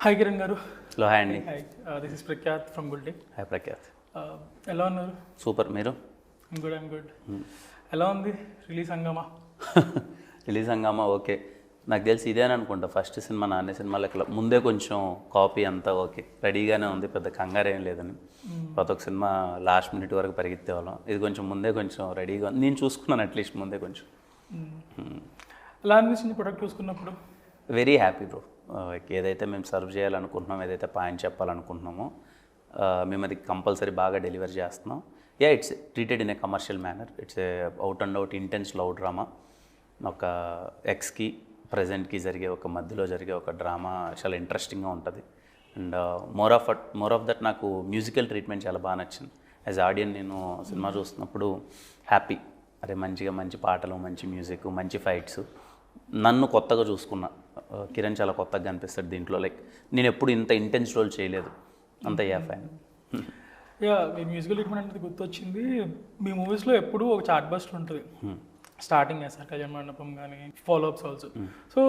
Hi Kiran garu. Hello, hi అండి. Hi, this is Prakhyat from Gulte. Hi Prakhyat. ఎలా ఉన్నారు? సూపర్. మీరు? I'm good. ఎలా ఉంది రిలీజ్ హంగామా? రిలీజ్ హంగామా ఓకే. నాకు తెలిసి ఇదే అని అనుకుంటా ఫస్ట్ సినిమా నాన్న సినిమా లెక్కల ముందే కొంచెం కాపీ అంతా ఓకే రెడీగానే ఉంది, పెద్ద కంగారు ఏం లేదని. ప్రతి ఒక్క సినిమా లాస్ట్ మినిట్ వరకు పరిగెత్తేవాళ్ళం. ఇది కొంచెం ముందే కొంచెం రెడీగా నేను చూసుకున్నాను, అట్లీస్ట్ ముందే కొంచెం. ఎలా అనిపించింది ప్రొడక్ట్ చూసుకున్నప్పుడు? Very happy bro. ఏదైతే మేము సర్వ్ చేయాలనుకుంటున్నాం, ఏదైతే పాయింట్ చెప్పాలనుకుంటున్నామో మేము అది కంపల్సరీ బాగా డెలివర్ చేస్తున్నాం. It's treated in a commercial manner. It's a out and out intense love drama. ఒక ఎక్స్కి ప్రజెంట్కి జరిగే ఒక మధ్యలో జరిగే ఒక డ్రామా చాలా ఇంట్రెస్టింగ్గా ఉంటుంది. అండ్ మోర్ ఆఫ్ దట్ నాకు మ్యూజికల్ ట్రీట్మెంట్ చాలా బాగా నచ్చింది. యాజ్ ఆడియన్ నేను సినిమా చూస్తున్నప్పుడు హ్యాపీ, అరే మంచిగా మంచి పాటలు, మంచి మ్యూజిక్, మంచి ఫైట్స్. నన్ను కొత్తగా చూసుకున్నా. కిరణ్ చాలా కొత్తగా అనిపిస్తాడు దీంట్లో. లైక్ నేను ఎప్పుడు ఇంత ఇంటెన్స్ రోల్ చేయలేదు, అంత ఫ్యాన్. మీ మ్యూజికల్ ట్రీట్మెంట్ అనేది గుర్తొచ్చింది. మీ మూవీస్లో ఎప్పుడు ఒక చార్ట్ బస్టర్ ఉంటుంది స్టార్టింగ్ చేస్తారు, కళ్యాణ మండపం కానీ ఫాలోఅప్స్ ఆల్సో. సో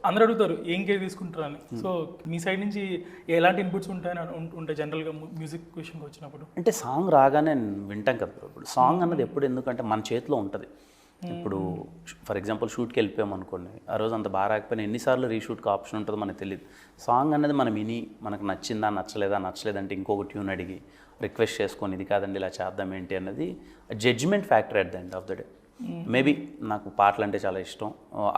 అందరు అడుగుతారు ఏం కేర్ తీసుకుంటారని. సో మీ సైడ్ నుంచి ఎలాంటి ఇన్పుట్స్ ఉంటాయని ఉంటాయి జనరల్గా మ్యూజిక్ విషయంకి వచ్చినప్పుడు? అంటే సాంగ్ రాగానే వింటాం కదా. ఇప్పుడు సాంగ్ అన్నది ఎప్పుడు ఎందుకంటే మన చేతిలో ఉంటుంది. ఇప్పుడు ఫర్ ఎగ్జాంపుల్ షూట్కి వెళ్ళిపోయాం అనుకోండి, ఆ రోజు అంత బాగా రాకపోయినా ఎన్నిసార్లు రీషూట్కి ఆప్షన్ ఉంటుందో మనకు తెలియదు. సాంగ్ అనేది మనం విని మనకు నచ్చిందా నచ్చలేదంటే ఇంకొక ట్యూన్ అడిగి రిక్వెస్ట్ చేసుకొని ఇది కాదండి ఇలా చేద్దాం ఏంటి అన్నది judgement factor at the end of the day. Maybe నాకు పాటలు అంటే చాలా ఇష్టం.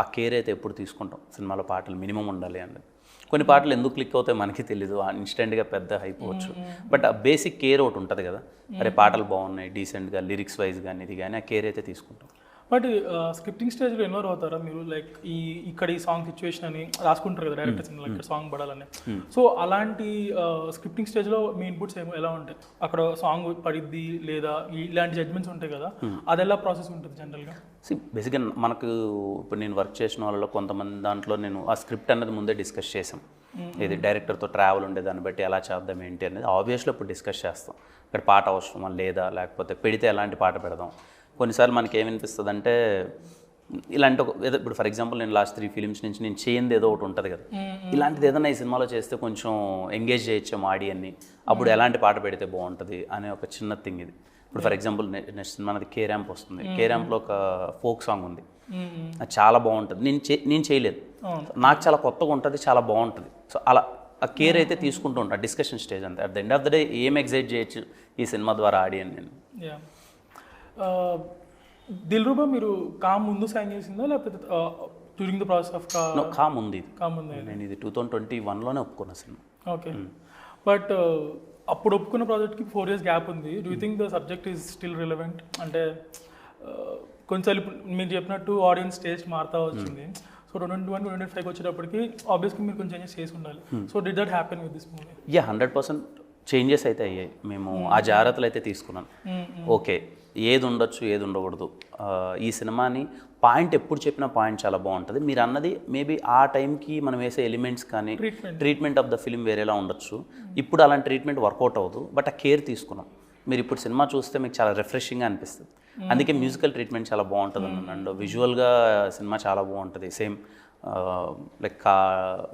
ఆ కేర్ అయితే ఎప్పుడు తీసుకుంటాం. సినిమాలో పాటలు మినిమం ఉండాలి అన్నది. కొన్ని పాటలు ఎందుకు క్లిక్ అవుతాయి మనకి తెలీదు, ఇన్స్టెంట్గా పెద్ద అయిపోవచ్చు. బట్ ఆ బేసిక్ కేర్ ఒకటి ఉంటుంది కదా, అరే పాటలు బాగున్నాయి డీసెంట్గా లిరిక్స్ వైజ్ కానీ ఇది కానీ, ఆ కేర్ అయితే తీసుకుంటాం. బట్ స్క్రిప్టింగ్ స్టేజ్లో ఇన్వాల్వ్ అవుతారా మీరు? లైక్ ఇక్కడ ఈ సాంగ్ సిచ్యువేషన్ అని రాసుకుంటారు కదా డైరెక్టర్స్, ఇక్కడ సాంగ్ పడాలని. సో అలాంటి స్క్రిప్టింగ్ స్టేజ్లో మీ ఇన్పుట్స్ ఎలా ఉంటాయి? అక్కడ సాంగ్ పడిద్ది లేదా ఇలాంటి జడ్జ్మెంట్స్ ఉంటాయి కదా, అది ఎలా ప్రాసెస్ ఉంటుంది జనరల్గా? బేసిక్గా మనకు ఇప్పుడు నేను వర్క్ చేసిన వాళ్ళలో కొంతమంది దాంట్లో నేను ఆ స్క్రిప్ట్ అన్నది ముందే డిస్కస్ చేసాం. ఇది డైరెక్టర్తో ట్రావెల్ ఉండే దాన్ని బట్టి ఎలా చేద్దాం ఏంటి అనేది ఆబ్వియస్లీ ఇప్పుడు డిస్కస్ చేస్తాం. ఇక్కడ పాట అవసరమా లేదా, లేకపోతే పెడితే ఎలాంటి పాట పెడదాం. కొన్నిసార్లు మనకి ఏమనిపిస్తుంది అంటే ఇలాంటి ఒక ఏదో ఇప్పుడు ఫర్ ఎగ్జాంపుల్ నేను లాస్ట్ 3 ఫిలిమ్స్ నుంచి నేను చేయంది ఏదో ఒకటి ఉంటుంది కదా, ఇలాంటిది ఏదైనా ఈ సినిమాలో చేస్తే కొంచెం ఎంగేజ్ చేయొచ్చాము ఆడియన్ని, అప్పుడు ఎలాంటి పాట పెడితే బాగుంటుంది అనే ఒక చిన్న థింగ్ ఇది. ఇప్పుడు ఫర్ ఎగ్జాంపుల్ నెక్స్ట్ సినిమా అది కే ర్యాంప్ వస్తుంది. కే ర్యాంప్లో ఒక ఫోక్ సాంగ్ ఉంది, అది చాలా బాగుంటుంది. నేను చేయలేదు, నాకు చాలా కొత్తగా ఉంటుంది, చాలా బాగుంటుంది. సో అలా ఆ కేర్ అయితే తీసుకుంటూ ఉంటాను. డిస్కషన్ స్టేజ్ అంతే. At the end of the day ఏం ఎగ్జైట్ చేయొచ్చు ఈ సినిమా ద్వారా ఆడియన్ నేను. దిల్రుబా మీరు కామ్ ముందు సైన్ చేసిందా లేకపోతే during the process of calm ఉంది? నేను ఇది 2021లోనే ఒప్పుకున్న సినిమా. ఓకే. బట్ అప్పుడు ఒప్పుకున్న ప్రాజెక్ట్కి 4 years గ్యాప్ ఉంది. Do you think the subject is still relevant? అంటే కొంచెం మీరు చెప్పినట్టు ఆడియన్స్ టేస్ట్ మారుతూ వచ్చింది. సో 2021-2025 వచ్చేటప్పటికి ఆబ్వియస్గా మీరు కొంచెం చేంజెస్ చేసి ఉండాలి. So did that happen with this movie? 100% changes అయితే అయ్యాయి. మేము ఆ జాగ్రత్తలు అయితే తీసుకున్నాను. ఓకే, ఏది ఉండొచ్చు ఏది ఉండకూడదు. ఈ సినిమాని పాయింట్ ఎప్పుడు చెప్పినా పాయింట్ చాలా బాగుంటుంది. మీరు అన్నది మేబీ ఆ టైంకి మనం వేసే ఎలిమెంట్స్ కానీ ట్రీట్మెంట్ ఆఫ్ ద ఫిలిం వేరేలా ఉండొచ్చు. ఇప్పుడు అలాంటి ట్రీట్మెంట్ వర్కౌట్ అవ్వదు, బట్ ఆ కేర్ తీసుకున్నాం. మీరు ఇప్పుడు సినిమా చూస్తే మీకు చాలా రిఫ్రెషింగ్గా అనిపిస్తుంది. అందుకే మ్యూజికల్ ట్రీట్మెంట్ చాలా బాగుంటుంది అండ్ విజువల్గా సినిమా చాలా బాగుంటుంది. సేమ్ లైక్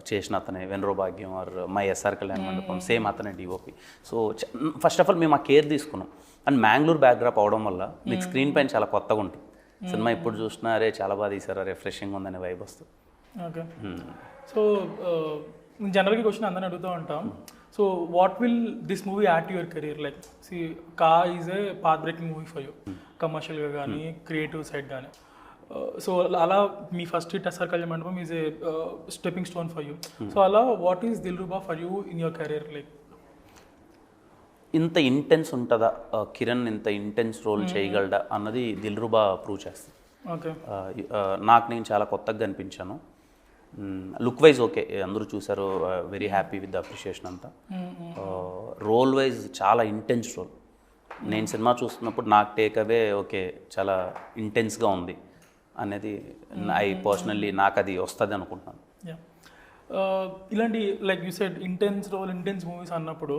చేసిన అతనే వెనరో భాగ్యం ఆర్ మై ఎస్ఆర్ కళ్యాణ మండపం, సేమ్ అతనే DOP. So first of all మేము ఆ కేర్ తీసుకున్నాం. అండ్ మ్యాంగ్లూర్ బ్యాక్డ్రాప్ అవడం వల్ల మీకు స్క్రీన్ పైన చాలా కొత్తగా ఉంటుంది. సినిమా ఇప్పుడు చూసినా అరే చాలా బాగా తీసారా, రిఫ్రెషింగ్ ఉందనే వైబ్ వస్తుంది. ఓకే. సో జనరల్గా క్వశ్చన్ అందరిని అడుగుతూ ఉంటాం. So what will this movie add to your career? Like సి కా is a path breaking movie for you, కమర్షియల్గా కానీ క్రియేటివ్ సైడ్ కానీ. సో అలా మీ first hit SR Kalyana Mandapam is a stepping stone for you. So అలా what is Dilruba for you in your career? Like ఇంత intense ఉంటుందా కిరణ్, ఇంత ఇంటెన్స్ రోల్ చేయగలడా అన్నది Dilruba prove చేస్తుంది. ఓకే. నాకు నేను చాలా కొత్తగా అనిపించాను. లుక్ వైజ్ ఓకే, అందరూ చూసారు, very happy with the appreciation అంతా. రోల్ వైజ్ చాలా ఇంటెన్స్ రోల్. నేను సినిమా చూస్తున్నప్పుడు నాకు టేక్ అవే ఓకే చాలా ఇంటెన్స్గా ఉంది అనేది ఐ పర్సనల్లీ నాకు అది వస్తుంది అనుకుంటున్నాను. ఇలాంటి like you said intense role, intense movies అన్నప్పుడు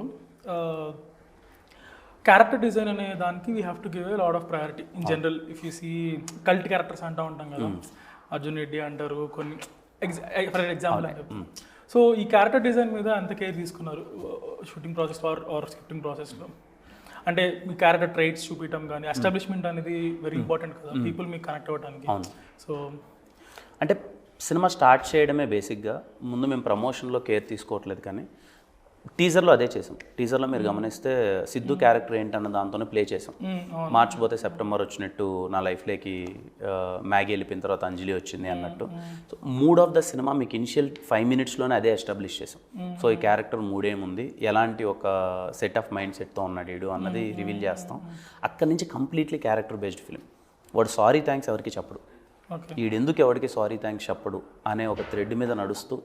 క్యారెక్టర్ డిజైన్ అనే దానికి we have to give a lot of priority in general. If you see cult characters అంటూ ఉంటాం కదా, అర్జున్ రెడ్డి అంటారు కొన్ని, ఫర్ ఎగ్జాంపుల్ అని చెప్తాను. సో ఈ క్యారెక్టర్ డిజైన్ మీద ఎంత కేర్ తీసుకున్నారు షూటింగ్ ప్రాసెస్ ఆర్ స్క్రిప్టింగ్ ప్రాసెస్లో? అంటే మీ క్యారెక్టర్ ట్రైట్స్ చూపించడం కానీ ఎస్టాబ్లిష్మెంట్ అనేది వెరీ ఇంపార్టెంట్ కదా పీపుల్ మీకు కనెక్ట్ అవ్వడానికి. సో అంటే సినిమా స్టార్ట్ చేయడమే బేసిక్గా. ముందు మేము ప్రమోషన్లో కేర్ తీసుకోవట్లేదు, కానీ టీజర్లో అదే చేసాం. టీజర్లో మీరు గమనిస్తే సిద్ధు క్యారెక్టర్ ఏంటన్న దాంతోనే ప్లే చేసాం. మార్చి పోతే సెప్టెంబర్ వచ్చినట్టు, నా లైఫ్లోకి మ్యాగీ వెళ్ళిపోయిన తర్వాత అంజలి వచ్చింది అన్నట్టు. So mood of the cinema మీకు ఇనిషియల్ 5 minutesలోనే అదే ఎస్టాబ్లిష్ చేసాం. సో ఈ క్యారెక్టర్ మూడేముంది, ఎలాంటి ఒక సెట్ ఆఫ్ మైండ్ సెట్తో ఉన్నాడు వీడు అన్నది రివీల్ చేస్తాం. అక్కడి నుంచి కంప్లీట్లీ క్యారెక్టర్ బేస్డ్ ఫిలిం. వాడు సారీ థ్యాంక్స్ ఎవరికి చెప్పడు, వీడెందుకు ఎవరికి సారీ థ్యాంక్స్ చెప్పడు అనే ఒక థ్రెడ్ మీద నడుస్తూ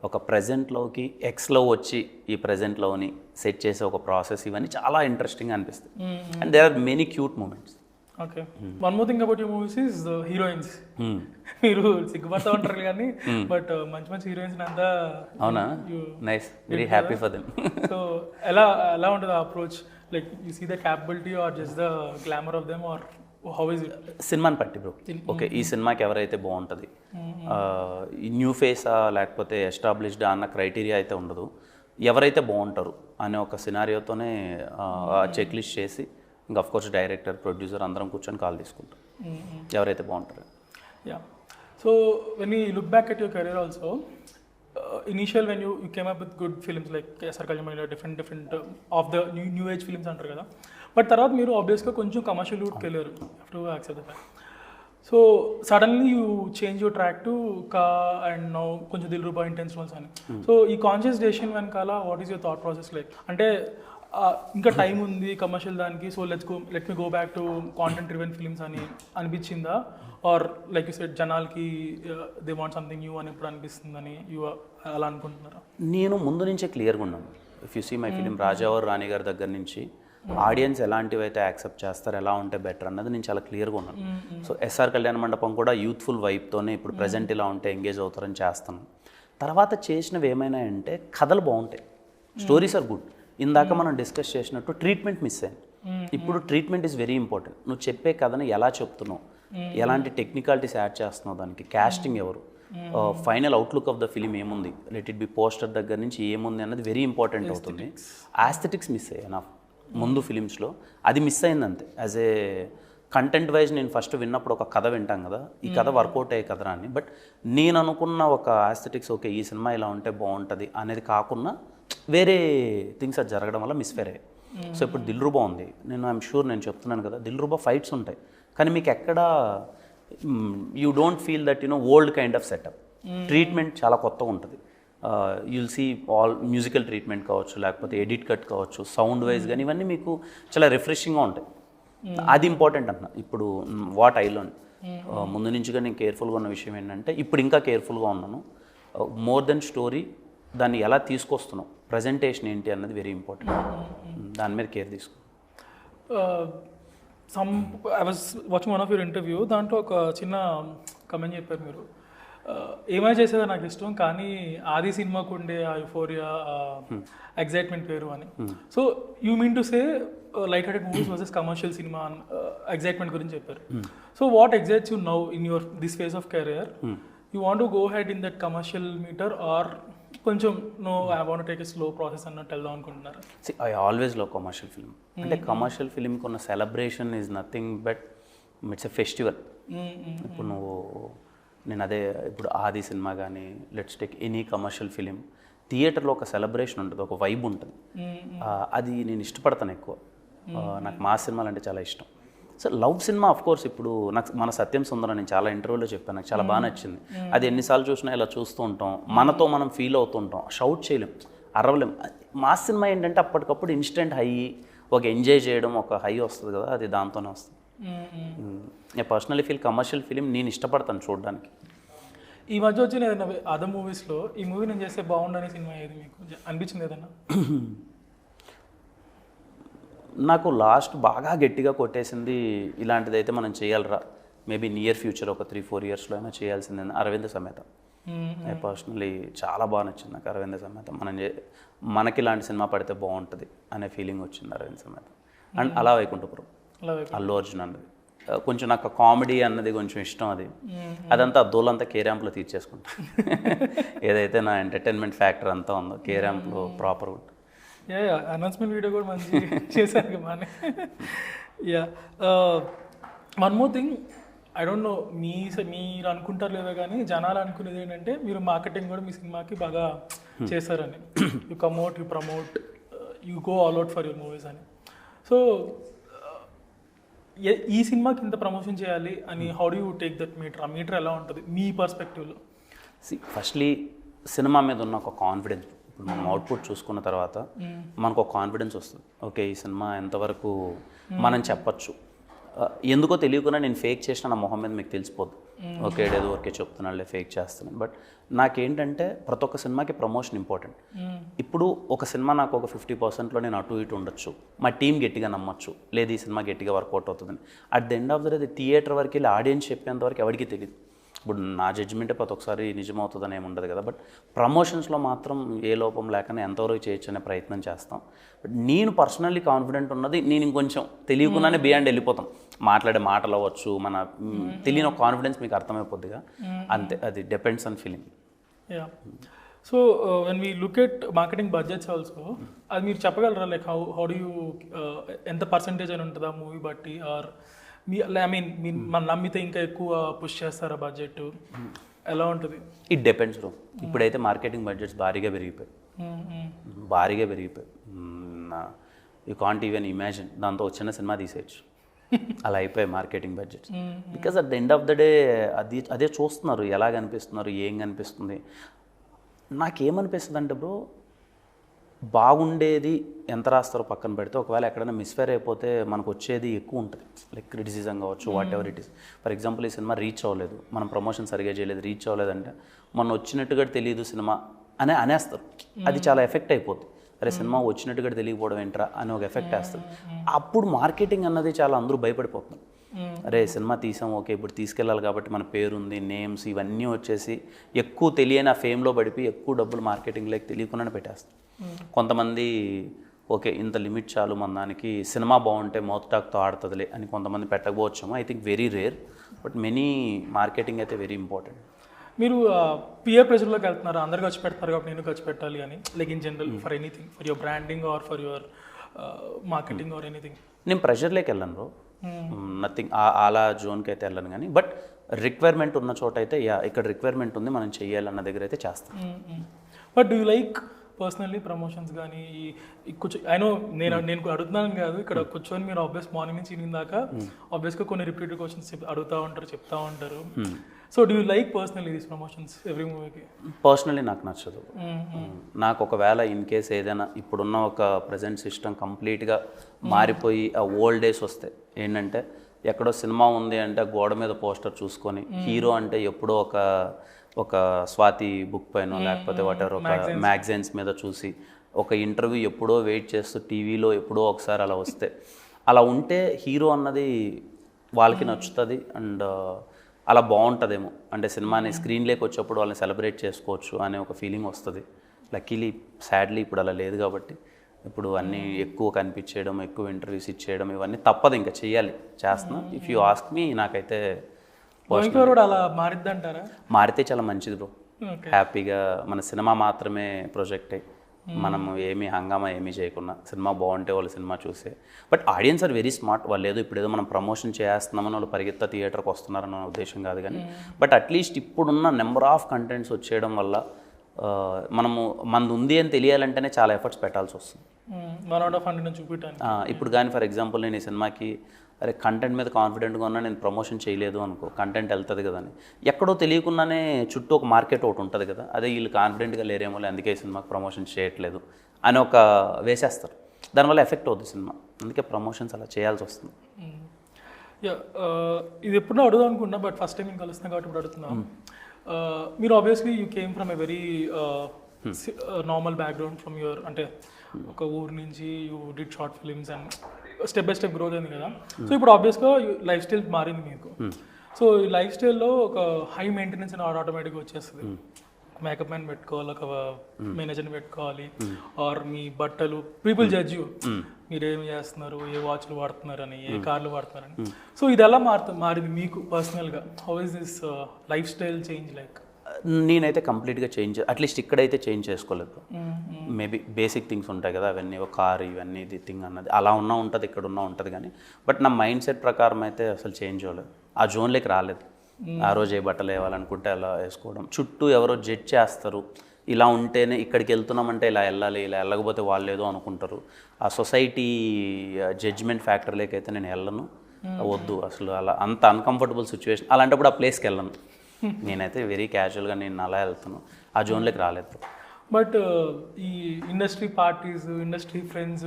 ఒక ప్రజెంట్లోకి ఎక్స్లో వచ్చి ఈ ప్రజెంట్లోని సెట్ చేసే ఒక ప్రాసెస్, ఇవన్నీ చాలా ఇంట్రెస్టింగ్ అనిపిస్తుంది. And there are many cute moments. Okay, one more thing about your movies is the heroines. మీరు సిగ్గుపడతా ఉంటారు కానీ బట్ మంచి మంచి హీరోయిన్స్ అంతా. అవునా? Nice, very happy for them. So ఎలా ఉంటుంది ఆ approach? Like you see the capability or just the glamour of them or how is it? సినిమాని పట్టి బ్రో. ఓకే, ఈ సినిమాకి ఎవరైతే బాగుంటుంది, ఈ న్యూ ఫేసా లేకపోతే ఎస్టాబ్లిష్డ్ అన్న క్రైటీరియా అయితే ఉండదు. ఎవరైతే బాగుంటారు అనే ఒక సినారియోతోనే చెక్ లిస్ట్ చేసి ఇంకా అఫ్కోర్స్ డైరెక్టర్, ప్రొడ్యూసర్ అందరం కూర్చొని కాల్ తీసుకుంటాం ఎవరైతే బాగుంటారు. Yeah, so when you look back at your career also, initial when you came up with good films like KSR Kalyan, different of the new age films అంటారు కదా, but తర్వాత మీరు ఆబ్వియస్గా కొంచెం కమర్షియల్ రూట్కి వెళ్ళారు. To accept the fact. So suddenly you change your track to కా and now కొంచెం దిల్రూబా ఇంటెన్షనల్స్ అని. సో ఈ కాన్షియస్ డెసిషన్ వెనకాల what is your thought process like? అంటే ఇంకా టైం ఉంది కమర్షియల్ దానికి, so let me go back to content driven films అని అనిపించిందా? ఆర్ లైక్ యూ సెడ్ జనాలకి దే వాంట్ సంథింగ్ న్యూ అని ఎప్పుడు అనిపిస్తుందని యూ అలా అనుకుంటున్నారా? నేను ముందు నుంచే క్లియర్గా ఉన్నాను. If you see my film Rajavar Rani గారి దగ్గర నుంచి ఆడియన్స్ ఎలాంటివి అయితే యాక్సెప్ట్ చేస్తారు, ఎలా ఉంటే బెటర్ అన్నది నేను చాలా క్లియర్గా ఉన్నాను. సో ఎస్ఆర్ కళ్యాణ మండపం కూడా యూత్ఫుల్ వైబ్తోనే ఇప్పుడు ప్రజెంట్ ఇలా ఉంటే ఎంగేజ్ అవుతారని చేస్తాను. తర్వాత చేసినవి ఏమైనా అంటే కథలు బాగుంటాయి, స్టోరీస్ ఆర్ గుడ్. ఇందాక మనం డిస్కస్ చేసినట్టు ట్రీట్మెంట్ మిస్ అయింది. ఇప్పుడు ట్రీట్మెంట్ ఈజ్ వెరీ ఇంపార్టెంట్. నువ్వు చెప్పే కథని ఎలా చెప్తున్నావు, ఎలాంటి టెక్నికాలిటీస్ యాడ్ చేస్తున్నావు, దానికి క్యాస్టింగ్ ఎవరు, final outlook of the film ఏముంది, లెట్ ఇట్ బి పోస్టర్ దగ్గర నుంచి ఏముంది అన్నది వెరీ ఇంపార్టెంట్ అవుతుంది. ఆస్థెటిక్స్ మిస్ అయ్యాయి నా ముందు ఫిలిమ్స్లో, అది మిస్ అయింది అంతే. యాజ్ ఏ కంటెంట్ వైజ్ నేను ఫస్ట్ విన్నప్పుడు ఒక కథ వింటాం కదా, ఈ కథ వర్కౌట్ అయ్యే కథరా అని, బట్ నేను అనుకున్న ఒక ఆస్థెటిక్స్ ఓకే ఈ సినిమా ఇలా ఉంటే బాగుంటుంది అనేది కాకుండా వేరే థింగ్స్ అది జరగడం వల్ల మిస్ఫేర్ అయ్యాయి. సో ఇప్పుడు దిల్రూబా ఉంది, ఐఎమ్ షూర్ నేను చెప్తున్నాను కదా, దిల్రూబా ఫైట్స్ ఉంటాయి కానీ మీకు ఎక్కడ you don't feel that old kind of setup. Treatment చాలా కొత్తగా ఉంటుంది. You'll see all musical treatment కావచ్చు, లేకపోతే ఎడిట్ కట్ కావచ్చు, సౌండ్ వైజ్ కానీ ఇవన్నీ మీకు చాలా రిఫ్రెషింగ్గా ఉంటాయి. అది ఇంపార్టెంట్ అన్న. ఇప్పుడు వాట్ ఐ లర్న్ ముందు నుంచిగా నేను కేర్ఫుల్గా ఉన్న విషయం ఏంటంటే, ఇప్పుడు ఇంకా కేర్ఫుల్గా ఉన్నాను. మోర్ దెన్ స్టోరీ, దాన్ని ఎలా తీసుకొస్తున్నాం, ప్రజెంటేషన్ ఏంటి అన్నది వెరీ ఇంపార్టెంట్. దాని మీద కేర్ తీసుకో. I was watching one of your interview, దాంట్లో ఒక చిన్న కమెంట్ చెప్పారు మీరు, ఏమైనా చేసేదా నాకు ఇష్టం కానీ ఆది సినిమాకు ఉండే ఆ యుఫోరియా ఎగ్జైట్మెంట్ వేరు అని. So you mean to say light hearted movies versus commercial cinema excitement గురించి చెప్పారు. So what excites you now in your this phase of career? You want to go head in that commercial meter or కొంచెం no I want take a slow process అన్నట్టు వెళ్దాం అనుకుంటున్నారు? I always love commercial film. అంటే commercial ఫిల్మ్కి ఉన్న celebration is nothing but it's a festival. ఇప్పుడు నేను అదే ఇప్పుడు ఆది సినిమా కానీ let's take any commercial film, థియేటర్లో ఒక సెలబ్రేషన్ ఉంటుంది, ఒక వైబ్ ఉంటుంది. అది నేను ఇష్టపడతాను ఎక్కువ. నాకు మా సినిమాలు అంటే చాలా ఇష్టం. So love cinema of course ఇప్పుడు నాకు మన సత్యం సుందరం నేను చాలా ఇంటర్వ్యూలో చెప్పాను, నాకు చాలా బాగా నచ్చింది. అది ఎన్నిసార్లు చూసినా ఇలా చూస్తూ ఉంటాం, మనతో మనం ఫీల్ అవుతుంటాం, షౌట్ చేయలేం, అరవలేం. మా సినిమా ఏంటంటే అప్పటికప్పుడు ఇన్స్టెంట్ హై, ఒక ఎంజాయ్ చేయడం, ఒక హై వస్తుంది కదా, అది దాంతోనే వస్తుంది. నేను పర్సనలీ ఫీల్ కమర్షియల్ ఫిలిం నేను ఇష్టపడతాను చూడడానికి. ఈ మధ్య వచ్చిన ఏదైనా అదర్ మూవీస్లో ఈ మూవీ నేను చేస్తే బాగుండని సినిమా ఏది మీకు అనిపించింది ఏదన్నా? నాకు లాస్ట్ బాగా గట్టిగా కొట్టేసింది ఇలాంటిది అయితే మనం చేయాలరా, మేబీ నియర్ ఫ్యూచర్ ఒక 3-4 yearsలో అయినా చేయాల్సిందే, అరవింద సమేత. పర్సనలీ చాలా బాగా నచ్చింది నాకు అరవింద సమేత. మనకి ఇలాంటి సినిమా పడితే బాగుంటుంది అనే ఫీలింగ్ వచ్చింది అరవింద సమేత. అండ్ అలా వైకుంఠపురం, అల్లు అర్జున్ అన్నది కొంచెం నాకు కామెడీ అన్నది కొంచెం ఇష్టం. అదంతా దూలంతా కే ర్యాంప్లో తీర్చేసుకుంటా. ఏదైతే నా ఎంటర్టైన్మెంట్ ఫ్యాక్టర్ అంతా ఉందో కే ర్యాంప్లో ప్రాపర్ ఉంటుంది. అనౌన్స్మెంట్ వీడియో కూడా మంచి చేశారు బాగానే. Yeah, one more thing, I don't know మీరు అనుకుంటారు లేదో కానీ జనాలు అనుకునేది ఏంటంటే మీరు మార్కెటింగ్ కూడా మీ సినిమాకి బాగా చేశారని. You come out, you promote, you go all out for your movies అని. సో ఈ సినిమాకి ఇంత ప్రమోషన్ చేయాలి అని how do you take that meter? ఆ మీటర్ ఎలా ఉంటుంది మీ పర్స్పెక్టివ్లో? ఫస్ట్లీ సినిమా మీద ఉన్న ఒక కాన్ఫిడెన్స్, ఇప్పుడు మనం అవుట్పుట్ చూసుకున్న తర్వాత మనకు ఒక కాన్ఫిడెన్స్ వస్తుంది. ఓకే, ఈ సినిమా ఎంతవరకు మనం చెప్పచ్చు. ఎందుకో తెలియకుండా నేను ఫేక్ చేసిన నా మొహం మీద మీకు తెలిసిపోద్దు. ఓకే, ఏదో ఊరికే చెప్తున్నాళ్ళే ఫేక్ చేస్తున్నాను. బట్ నాకేంటంటే ప్రతి ఒక్క సినిమాకి ప్రమోషన్ ఇంపార్టెంట్. ఇప్పుడు ఒక సినిమా నాకు ఒక 50%లో నేను అటు ఇటు ఉండొచ్చు, మా టీం గట్టిగా నమ్మచ్చు, లేదు ఈ సినిమా గట్టిగా వర్కౌట్ అవుతుందని. At the end of the day theatre వరకు వెళ్ళి ఆడియన్స్ చెప్పేంత వరకు ఎవరికి తెలియదు. ఇప్పుడు నా జడ్జిమెంటే ప్రతి ఒక్కసారి నిజమవుతుందని ఏమి ఉండదు కదా. బట్ ప్రమోషన్స్లో మాత్రం ఏ లోపం లేకుండా ఎంతవరకు చేయొచ్చు అనే ప్రయత్నం చేస్తాం. బట్ నేను పర్సనల్లీ కాన్ఫిడెంట్ ఉన్నది, నేను ఇంకొంచెం తెలియకుండానే బియాండ్ వెళ్ళిపోతాం. మాట్లాడే మాటలు అవ్వచ్చు, మన తెలియని ఒక కాన్ఫిడెన్స్ మీకు అర్థమైపోద్దిగా, అంతే. అది depends on feeling. Yeah, so when we look at marketing budgets also, అది మీరు చెప్పగలరా? లైక్ హౌ డూ యూ, ఎంత పర్సంటేజ్ అని ఉంటుందా మూవీ బట్టి? ఆర్ మన నమ్మితే ఇంకా ఎక్కువ పుష్ చేస్తారా బడ్జెట్? ఎలా ఉంటుంది? It depends bro. ఇప్పుడైతే మార్కెటింగ్ బడ్జెట్స్ భారీగా పెరిగిపోయాయి. You can't even imagine. దాంతో వచ్చిన సినిమా తీసేయచ్చు, అలా అయిపోయాయి marketing budgets. Because at the end of the day అదే చూస్తున్నారు, ఎలా కనిపిస్తున్నారు, ఏం కనిపిస్తుంది. నాకేమనిపిస్తుంది అంటే బ్రో, బాగుండేది ఎంత రాస్తారో పక్కన పెడితే, ఒకవేళ ఎక్కడైనా మిస్ఫైర్ అయిపోతే మనకు వచ్చేది ఎక్కువ ఉంటుంది. లైక్ క్రిటిసిజం కావచ్చు, what ever it is. For example, ఈ సినిమా రీచ్ అవ్వలేదు, మనం ప్రమోషన్ సరిగా చేయలేదు, రీచ్ అవ్వలేదంటే మొన్న వచ్చినట్టుగా తెలియదు సినిమా అనేస్తారు. అది చాలా ఎఫెక్ట్ అయిపోతుంది. అరే సినిమా వచ్చినట్టుగా తెలియకపోవడం ఏంట్రా అని ఒక ఎఫెక్ట్ వేస్తుంది. అప్పుడు మార్కెటింగ్ అన్నది చాలా అందరూ భయపడిపోతున్నారు. అరే సినిమా తీసాం, ఓకే ఇప్పుడు తీసుకెళ్ళాలి కాబట్టి మన పేరుంది, నేమ్స్ ఇవన్నీ వచ్చేసి ఎక్కువ తెలియని ఆ ఫేమ్లో పడిపోయి ఎక్కువ డబ్బులు మార్కెటింగ్లోకి తెలియకుండానే పెట్టేస్తాం. కొంతమంది ఓకే ఇంత లిమిట్ చాలు మన దానికి, సినిమా బాగుంటే మౌత్ టాక్తో ఆడుతుందిలే అని కొంతమంది పెట్టకపోవచ్చాము. I think very rare, but many marketing అయితే వెరీ ఇంపార్టెంట్. మీరు పియర్ ప్రెషర్లోకి వెళ్తున్నారు, అందరు ఖర్చు పెడతారు కాబట్టి నేను ఖర్చు పెట్టాలి అని, like in general for anything, for your branding or for your marketing or anything? నేను ప్రెషర్లోకి వెళ్ళను బ్రో, నథింగ్ అలా జోన్కి అయితే వెళ్ళను. కానీ బట్ రిక్వైర్మెంట్ ఉన్న చోట అయితే ఇక్కడ రిక్వైర్మెంట్ ఉంది మనం చెయ్యాలన్న దగ్గర అయితే చేస్తాం. But do you like personally promotions కానీ కూర్చో? అయినో నేను అడుగుతున్నాను కాదు, ఇక్కడ కూర్చొని మీరు ఆబ్వియస్ మార్నింగ్ నుంచి ఈవినింగ్ దాకా ఆబ్వియస్గా కొన్ని రిపీటెడ్ క్వశ్చన్స్ అడుగుతూ ఉంటారు, చెప్తా ఉంటారు. So do you like personally these promotions every మూవీకి? పర్సనల్లీ నాకు నచ్చదు. నాకు ఒకవేళ ఇన్ కేస్ ఏదైనా ఇప్పుడున్న ఒక ప్రజెంట్ సిస్టమ్ కంప్లీట్గా మారిపోయి ఆ ఓల్డ్ డేస్ వస్తే ఏంటంటే, ఎక్కడో సినిమా ఉంది అంటే గోడ మీద పోస్టర్ చూసుకొని హీరో అంటే ఎప్పుడో ఒక స్వాతి బుక్ పైన లేకపోతే వాటెవర్ ఒక మ్యాగజైన్స్ మీద చూసి ఒక ఇంటర్వ్యూ ఎప్పుడో వెయిట్ చేస్తూ టీవీలో ఎప్పుడో ఒకసారి అలా వస్తే, అలా ఉంటే హీరో అన్నది వాళ్ళకి నచ్చుతుంది అండ్ అలా బాగుంటుందేమో. అంటే సినిమాని స్క్రీన్లోకి వచ్చేప్పుడు వాళ్ళని సెలబ్రేట్ చేసుకోవచ్చు అనే ఒక ఫీలింగ్ వస్తుంది. లక్కీలీ సాడ్లీ ఇప్పుడు అలా లేదు కాబట్టి ఇప్పుడు అన్నీ ఎక్కువ కనిపించేయడం, ఎక్కువ ఇంటర్వ్యూస్ ఇచ్చేయడం ఇవన్నీ తప్పదు, ఇంకా చెయ్యాలి, చేస్తున్నా. ఇఫ్ యూ ఆస్క్ మీ, నాకైతే అలా మారిద్దంటారా? మారితే చాలా మంచిది బ్రో. హ్యాపీగా మన సినిమా మాత్రమే ప్రొజెక్ట్ అయ్యి మనం ఏమీ హంగామా ఏమీ చేయకుండా సినిమా బాగుంటే వాళ్ళు సినిమా చూసే. But audiences are very smart. వాళ్ళు ఏదో ఇప్పుడేదో మనం ప్రమోషన్ చేస్తున్నామని వాళ్ళు పరిగెత్తా థియేటర్కి వస్తున్నారన్న ఉద్దేశం కాదు. కానీ బట్ అట్లీస్ట్ ఇప్పుడున్న నెంబర్ ఆఫ్ కంటెంట్స్ వచ్చేయడం వల్ల మనము మనది ఉంది అని తెలియాలంటేనే చాలా ఎఫర్ట్స్ పెట్టాల్సి వస్తుంది. ఇప్పుడు కానీ ఫర్ ఎగ్జాంపుల్ నేను ఈ సినిమాకి అరే కంటెంట్ మీద కాన్ఫిడెంట్గా ఉన్నా, నేను ప్రమోషన్ చేయలేదు అనుకో, కంటెంట్ వెళ్తుంది కదా అని ఎక్కడో తెలియకుండానే చుట్టూ ఒక మార్కెట్ ఒకటి ఉంటుంది కదా, అదే వీళ్ళు కాన్ఫిడెంట్గా లేరేమో, అందుకే ఈ సినిమాకి ప్రమోషన్ చేయట్లేదు అని ఒక వేసేస్తారు. దానివల్ల ఎఫెక్ట్ అవుతుంది సినిమా. అందుకే ప్రమోషన్స్ అలా చేయాల్సి వస్తుంది. ఇది ఎప్పుడో అడుగుదాం అనుకున్నా, బట్ ఫస్ట్ టైం నేను కలుస్తున్నాను కాబట్టి ఇప్పుడు అడుగుతున్నాం. మీరు obviously you came from a very normal background from your, అంటే ఒక ఊరు నుంచి you did short films and step by step growth అయింది కదా. సో ఇప్పుడు ఆబ్వియస్గా లైఫ్ స్టైల్ మారింది మీకు. సో ఈ లైఫ్ స్టైల్లో ఒక హై మెయింటెనెన్స్ అని ఆటోమేటిక్గా వచ్చేస్తుంది. మేకప్ మ్యాన్ పెట్టుకోవాలి, ఒక మేనేజర్ని పెట్టుకోవాలి, ఆర్ మీ బట్టలు, పీపుల్ జడ్జ్ యూ. మీరేమి చేస్తున్నారు, ఏ వాచ్లు వాడుతున్నారని, ఏ కార్లు వాడుతున్నారని. సో ఇది ఎలా మారింది మీకు పర్సనల్గా? How is this life style change like? నేనైతే కంప్లీట్గా చేంజ్, అట్లీస్ట్ ఇక్కడైతే చేంజ్ చేసుకోలేదు. మేబీ బేసిక్ థింగ్స్ ఉంటాయి కదా, అవన్నీ ఒక కార్ ఇవన్నీ ఇది థింగ్ అన్నది అలా ఉంటుంది, ఇక్కడ ఉంటుంది కానీ బట్ నా మైండ్ సెట్ ప్రకారం అయితే అసలు చేంజ్ అవ్వలేదు. ఆ జోన్లోకి రాలేదు. ఆ రోజు ఏ బట్టలు వేయాలనుకుంటే అలా వేసుకోవడం, చుట్టూ ఎవరో జడ్జ్ చేస్తారు, ఇలా ఉంటేనే ఇక్కడికి వెళ్తున్నామంటే ఇలా వెళ్ళాలి, ఇలా వెళ్ళకపోతే వాళ్ళు ఏదో అనుకుంటారు. ఆ సొసైటీ జడ్జ్మెంట్ ఫ్యాక్టర్లోకి అయితే నేను వెళ్ళను, వద్దు అసలు. అలా అంత అన్కంఫర్టబుల్ సిచ్యువేషన్, అలాంటప్పుడు ఆ ప్లేస్కి వెళ్ళను. నేనైతే వెరీ క్యాజువల్గా నేను అలా వెళ్తాను, ఆ జోన్లోకి రాలేదు. బట్ ఈ industry parties, industry friends,